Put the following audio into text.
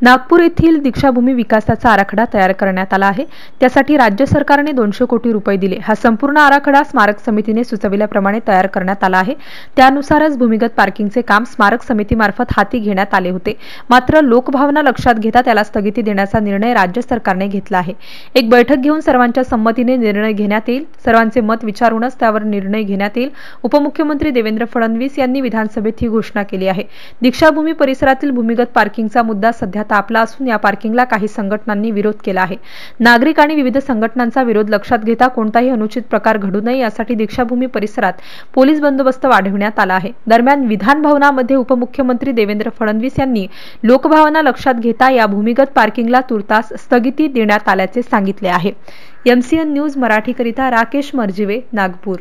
नागपूर येथील दीक्षाभूमी विकासाचा आराखडा तयार करण्यात आला आहे। त्यासाठी राज्य सरकारने 200 कोटी रुपये दिले। हा संपूर्ण आराखडा स्मारक समितीने सुचविल्याप्रमाणे तयार करण्यात आला आहे। त्यानुसारच भूमिगत पार्किंगचे काम स्मारक समितीमार्फत हाती घेण्यात आले होते। मात्र लोकभावना लक्षात घेता त्याला स्थगिती देण्याचा निर्णय राज्य सरकारने घेतला आहे। एक बैठक घेऊन सर्वांच्या संमतीने निर्णय घेण्यात येईल। सर्वांचे मत विचारूनच त्यावर निर्णय घेण्यात येईल। उपमुख्यमंत्री देवेंद्र फडणवीस यांनी विधानसभेत ही घोषणा केली आहे। दीक्षाभूमी परिसरातील भूमिगत पार्किंगचा मुद्दा सध्या तापला असून या पार्किंगला काही संघटनांनी विरोध केला आहे। नागरिक आणि विविध संघटनांचा विरोध लक्षात घेता कोणताही अनुचित प्रकार घडू नये यासाठी दीक्षाभूमी परिसरात पोलीस बंदोबस्त वाढवण्यात आला आहे। दरम्यान विधान भवनामध्ये उपमुख्यमंत्री देवेंद्र फडणवीस यांनी लोकभावना लक्षात घेता या भूमिगत पार्किंगला तुर्तास स्थगिती देण्यात आल्याचे सांगितले आहे। MCN न्यूज मराठीकरिता राकेश मर्जिवे, नागपूर।